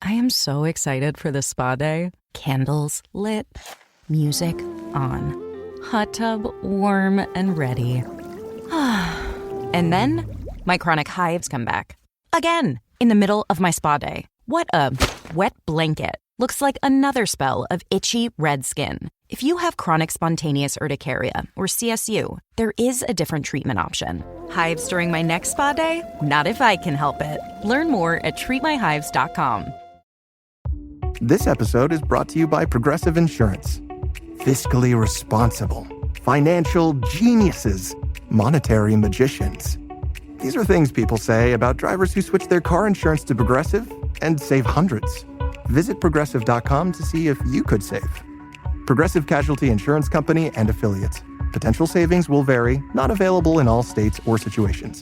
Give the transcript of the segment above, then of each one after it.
I am so excited for this spa day. Candles lit, music on, hot tub warm and ready. And then my chronic hives come back. Again, in the middle of my spa day. What a wet blanket. Looks like another spell of itchy red skin. If you have chronic spontaneous urticaria, or CSU, there is a different treatment option. Hives during my next spa day? Not if I can help it. Learn more at treatmyhives.com. This episode is brought to you by Progressive Insurance. Fiscally responsible, financial geniuses, monetary magicians. These are things people say about drivers who switch their car insurance to Progressive and save hundreds. Visit Progressive.com to see if you could save. Progressive Casualty Insurance Company and Affiliates. Potential savings will vary, not available in all states or situations.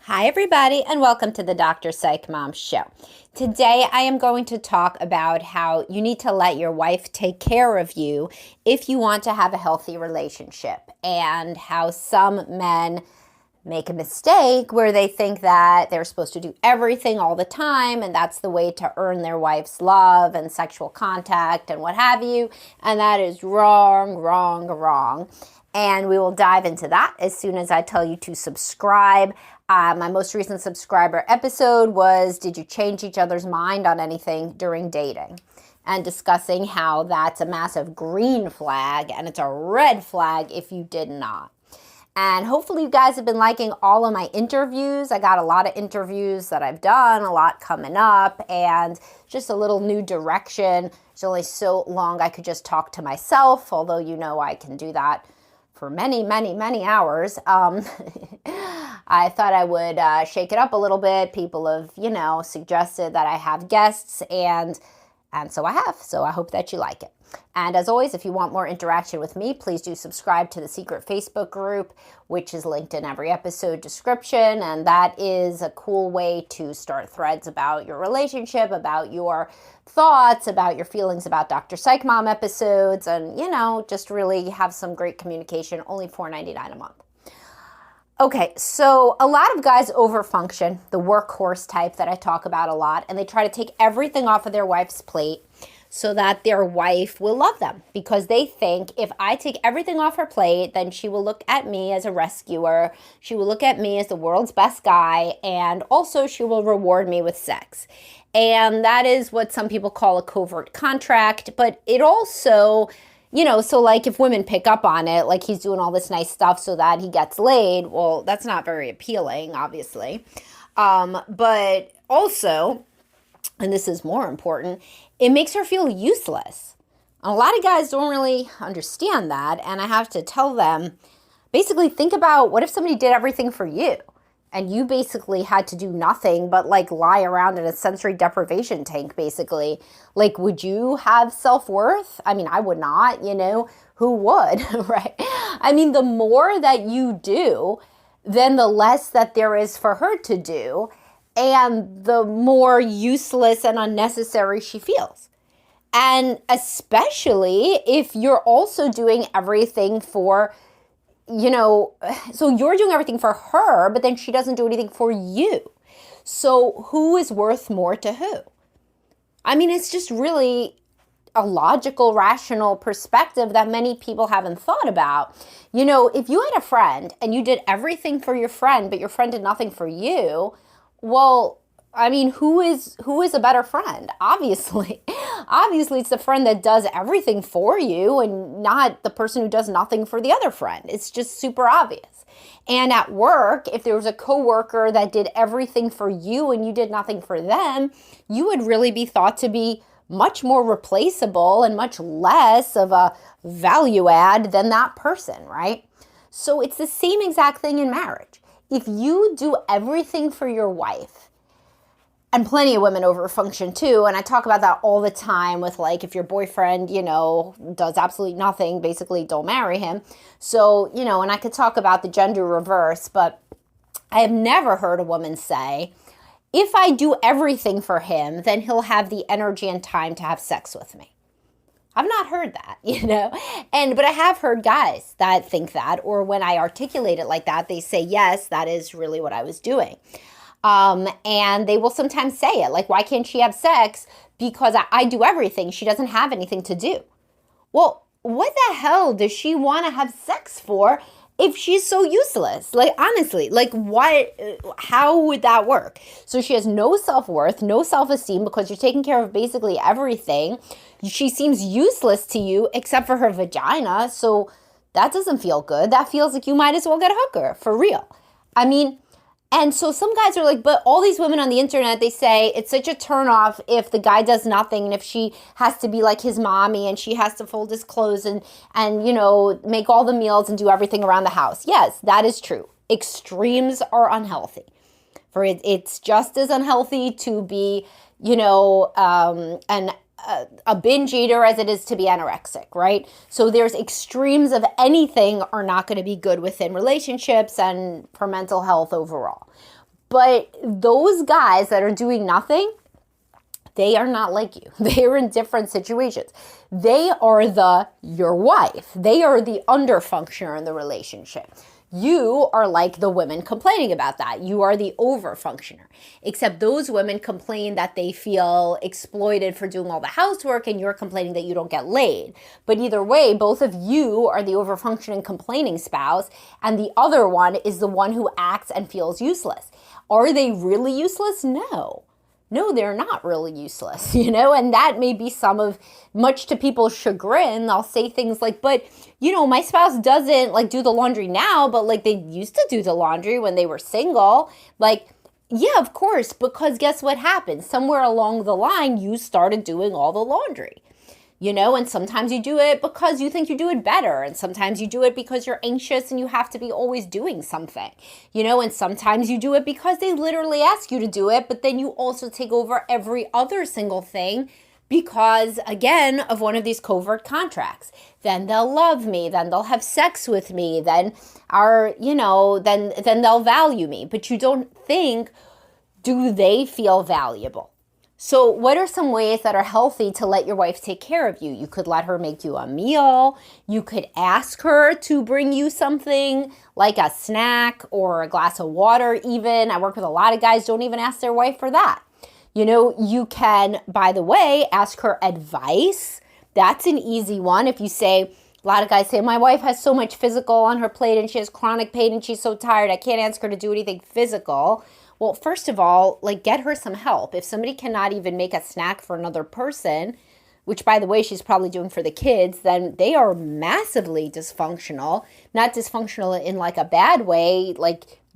Hi, everybody, and welcome to the Dr. Psych Mom Show. Today, I am going to talk about how you need to let your wife take care of you if you want to have a healthy relationship, and how some men make a mistake where they think that they're supposed to do everything all the time, and that's the way to earn their wife's love and sexual contact and what have you, and that is wrong, wrong, wrong. And we will dive into that as soon as I tell you to subscribe. My most recent subscriber episode was, did you change each other's mind on anything during dating? And discussing how that's a massive green flag and it's a red flag if you did not. And hopefully you guys have been liking all of my interviews. I got a lot of interviews that I've done, a lot coming up, and just a little new direction. It's only so long I could just talk to myself, although you know I can do that for many, many, many hours. I thought I would shake it up a little bit. People have, suggested that I have guests, and so I have. So I hope that you like it. And as always, if you want more interaction with me, please do subscribe to the secret Facebook group, which is linked in every episode description. And that is a cool way to start threads about your relationship, about your thoughts, about your feelings about Dr. Psych Mom episodes, and, just really have some great communication, only $4.99 a month. Okay, so a lot of guys overfunction, the workhorse type that I talk about a lot, and they try to take everything off of their wife's plate so that their wife will love them, because they think if I take everything off her plate, then she will look at me as a rescuer, she will look at me as the world's best guy, and also she will reward me with sex. And that is what some people call a covert contract, but it also, so like if women pick up on it, like he's doing all this nice stuff so that he gets laid, well, that's not very appealing, obviously. But also, and this is more important, it makes her feel useless. A lot of guys don't really understand that, and I have to tell them, basically think about what if somebody did everything for you, and you basically had to do nothing but lie around in a sensory deprivation tank, basically. Would you have self-worth? I mean, I would not, who would, right? I mean, the more that you do, then the less that there is for her to do, and the more useless and unnecessary she feels. And especially if you're also doing everything for, so you're doing everything for her, but then she doesn't do anything for you. So who is worth more to who? I mean, it's just really a logical, rational perspective that many people haven't thought about. If you had a friend and you did everything for your friend, but your friend did nothing for you, well, I mean, who is a better friend? Obviously, it's the friend that does everything for you and not the person who does nothing for the other friend. It's just super obvious. And at work, if there was a coworker that did everything for you and you did nothing for them, you would really be thought to be much more replaceable and much less of a value add than that person, right? So it's the same exact thing in marriage. If you do everything for your wife, and plenty of women overfunction too, and I talk about that all the time with if your boyfriend, does absolutely nothing, basically don't marry him. So, and I could talk about the gender reverse, but I have never heard a woman say, if I do everything for him, then he'll have the energy and time to have sex with me. I've not heard that, but I have heard guys that think that, or when I articulate it like that, they say, yes, that is really what I was doing. And they will sometimes say it, like, why can't she have sex? Because I do everything. She doesn't have anything to do. Well, what the hell does she want to have sex for if she's so useless? Like, honestly, like, how would that work? So she has no self-worth, no self-esteem, because you're taking care of basically everything. She seems useless to you except for her vagina. So that doesn't feel good. That feels like you might as well get a hooker, for real. I mean, and so some guys are like, but all these women on the internet, they say it's such a turnoff if the guy does nothing, and if she has to be like his mommy and she has to fold his clothes and make all the meals and do everything around the house. Yes, that is true. Extremes are unhealthy. It's just as unhealthy to be, a binge eater as it is to be anorexic, right? So there's extremes of anything are not going to be good within relationships and for mental health overall. But those guys that are doing nothing, they are not like you. They are in different situations. They are your wife. They are the underfunctioner in the relationship. You are like the women complaining about that. You are the overfunctioner. Except those women complain that they feel exploited for doing all the housework, and you're complaining that you don't get laid. But either way, both of you are the overfunctioning, complaining spouse, and the other one is the one who acts and feels useless. Are they really useless? No, they're not really useless, and that may be much to people's chagrin. They'll say things like, but, my spouse doesn't do the laundry now, but they used to do the laundry when they were single. Yeah, of course, because guess what happened? Somewhere along the line, you started doing all the laundry. And sometimes you do it because you think you do it better. And sometimes you do it because you're anxious and you have to be always doing something, and sometimes you do it because they literally ask you to do it. But then you also take over every other single thing because, again, of one of these covert contracts. Then they'll love me. Then they'll have sex with me. Then then they'll value me. But you don't think, do they feel valuable? So what are some ways that are healthy to let your wife take care of you? You could let her make you a meal. You could ask her to bring you something like a snack or a glass of water even. I work with a lot of guys, don't even ask their wife for that. You can, by the way, ask her advice. That's an easy one. If you say, a lot of guys say, my wife has so much physical on her plate and she has chronic pain and she's so tired, I can't ask her to do anything physical. Well, first of all, get her some help. If somebody cannot even make a snack for another person, which, by the way, she's probably doing for the kids, then they are massively dysfunctional. Not dysfunctional in a bad way,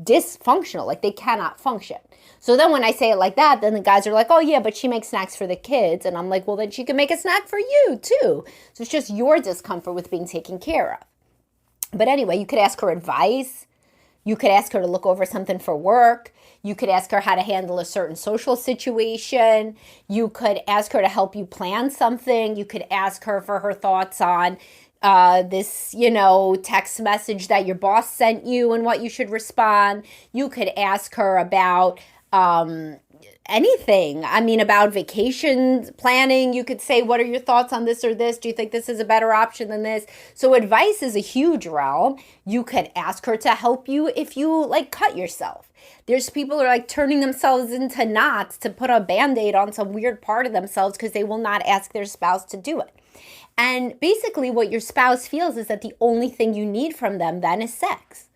dysfunctional, they cannot function. So then when I say it like that, then the guys are like, oh yeah, but she makes snacks for the kids. And I'm like, well, then she can make a snack for you too. So it's just your discomfort with being taken care of. But anyway, you could ask her advice. You could ask her to look over something for work. You could ask her how to handle a certain social situation. You could ask her to help you plan something. You could ask her for her thoughts on this, text message that your boss sent you and what you should respond. You could ask her about anything. About vacation planning. You could say, what are your thoughts on this or this? Do you think this is a better option than this? So advice is a huge realm. You could ask her to help you if you cut yourself. There's people who are turning themselves into knots to put a Band-Aid on some weird part of themselves because they will not ask their spouse to do it. And basically what your spouse feels is that the only thing you need from them then is sex.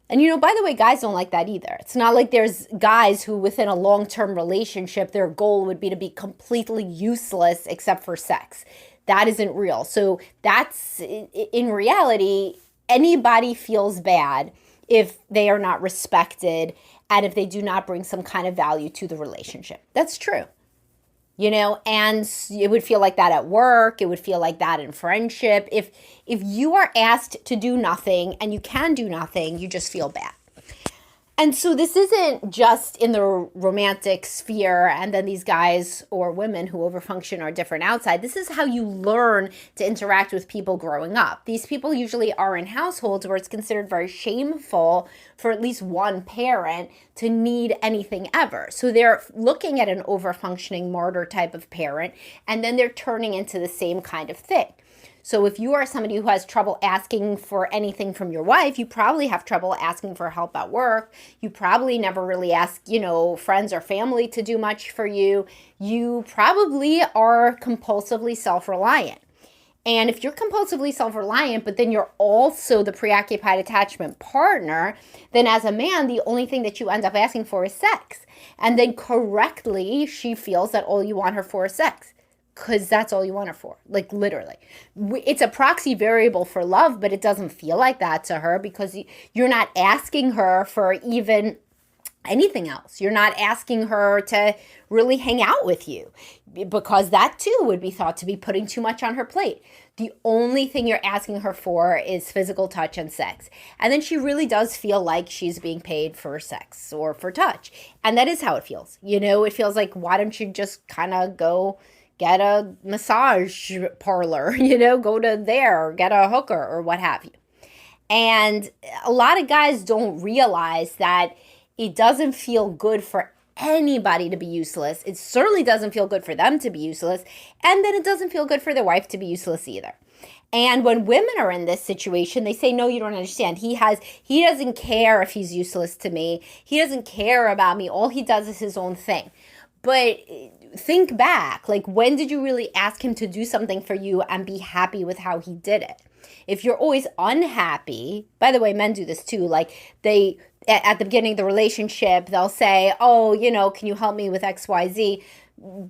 And by the way, guys don't like that either. It's not like there's guys who within a long-term relationship, their goal would be to be completely useless except for sex. That isn't real. So that's, in reality, anybody feels bad if they are not respected and if they do not bring some kind of value to the relationship. That's true. And it would feel like that at work. It would feel like that in friendship. If you are asked to do nothing and you can do nothing, you just feel bad. And so this isn't just in the romantic sphere and then these guys or women who overfunction are different outside. This is how you learn to interact with people growing up. These people usually are in households where it's considered very shameful for at least one parent to need anything ever. So they're looking at an overfunctioning martyr type of parent, and then they're turning into the same kind of thing. So if you are somebody who has trouble asking for anything from your wife, you probably have trouble asking for help at work. You probably never really ask, friends or family to do much for you. You probably are compulsively self-reliant. And if you're compulsively self-reliant, but then you're also the preoccupied attachment partner, then as a man, the only thing that you end up asking for is sex. And then correctly, she feels that all you want her for is sex. Because that's all you want her for, like literally. It's a proxy variable for love, but it doesn't feel like that to her because you're not asking her for even anything else. You're not asking her to really hang out with you because that too would be thought to be putting too much on her plate. The only thing you're asking her for is physical touch and sex. And then she really does feel like she's being paid for sex or for touch. And that is how it feels. It feels like, why don't you just kind of go get a massage parlor, go to there, get a hooker or what have you. And a lot of guys don't realize that it doesn't feel good for anybody to be useless. It certainly doesn't feel good for them to be useless. And then it doesn't feel good for their wife to be useless either. And when women are in this situation, they say, no, you don't understand. He doesn't care if he's useless to me. He doesn't care about me. All he does is his own thing. But think back, like when did you really ask him to do something for you and be happy with how he did it? If you're always unhappy, by the way, men do this too, like they, at the beginning of the relationship, they'll say, oh, can you help me with XYZ?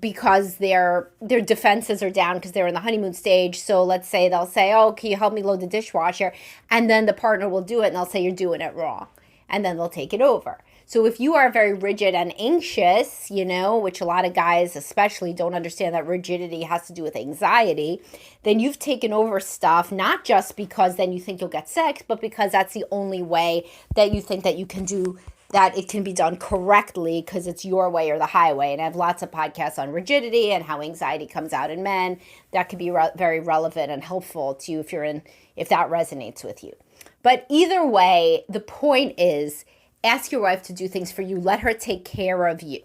Because their defenses are down because they're in the honeymoon stage. So let's say they'll say, oh, can you help me load the dishwasher? And then the partner will do it and they'll say, you're doing it wrong. And then they'll take it over. So if you are very rigid and anxious, which a lot of guys especially don't understand that rigidity has to do with anxiety, then you've taken over stuff, not just because then you think you'll get sex, but because that's the only way that you think that you can do that it can be done correctly because it's your way or the highway. And I have lots of podcasts on rigidity and how anxiety comes out in men. That could be very relevant and helpful to you if that resonates with you. But either way, the point is, ask your wife to do things for you. Let her take care of you.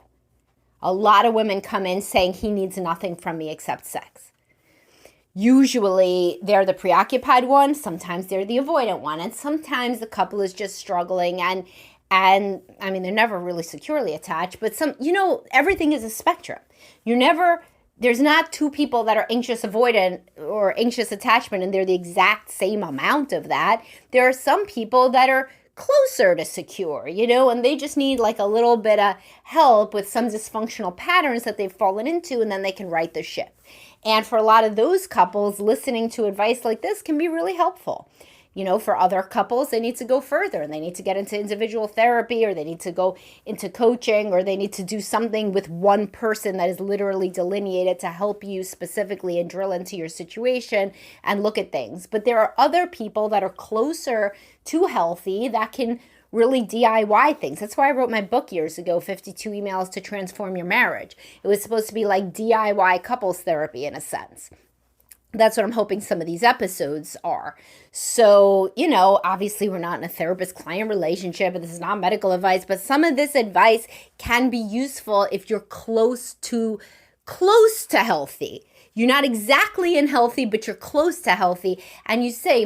A lot of women come in saying he needs nothing from me except sex. Usually they're the preoccupied one. Sometimes they're the avoidant one. And sometimes the couple is just struggling. And I mean, they're never really securely attached. But everything is a spectrum. There's not two people that are anxious avoidant or anxious attachment and they're the exact same amount of that. There are some people that are closer to secure, and they just need like a little bit of help with some dysfunctional patterns that they've fallen into, and then they can right the ship. And for a lot of those couples, listening to advice like this can be really helpful. For other couples, they need to go further and they need to get into individual therapy, or they need to go into coaching, or they need to do something with one person that is literally delineated to help you specifically and drill into your situation and look at things. But there are other people that are closer to healthy that can really DIY things. That's why I wrote my book years ago, 52 Emails to Transform Your Marriage. It was supposed to be like DIY couples therapy in a sense. That's what I'm hoping some of these episodes are. So, obviously we're not in a therapist-client relationship, and this is not medical advice, but some of this advice can be useful if you're close to healthy. You're not exactly unhealthy, but you're close to healthy. And you say,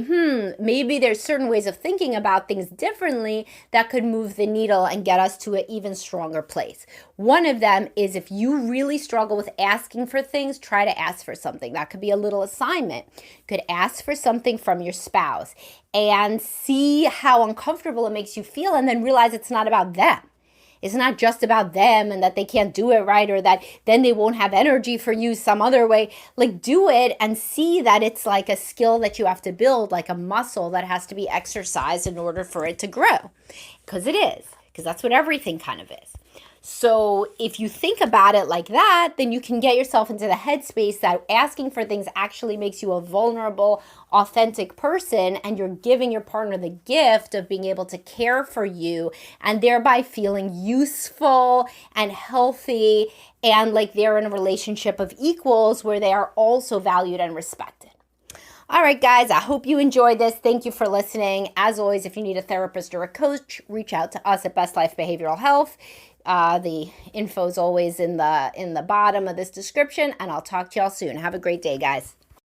maybe there's certain ways of thinking about things differently that could move the needle and get us to an even stronger place. One of them is if you really struggle with asking for things, try to ask for something. That could be a little assignment. You could ask for something from your spouse and see how uncomfortable it makes you feel, and then realize it's not about them. It's not just about them and that they can't do it right, or that then they won't have energy for you some other way. Like, do it and see that it's like a skill that you have to build, like a muscle that has to be exercised in order for it to grow. Because it is. Because that's what everything kind of is. So if you think about it like that, then you can get yourself into the headspace that asking for things actually makes you a vulnerable, authentic person, and you're giving your partner the gift of being able to care for you and thereby feeling useful and healthy and like they're in a relationship of equals where they are also valued and respected. All right, guys, I hope you enjoyed this. Thank you for listening. As always, if you need a therapist or a coach, reach out to us at Best Life Behavioral Health. The info is always in the bottom of this description, and I'll talk to y'all soon. Have a great day, guys.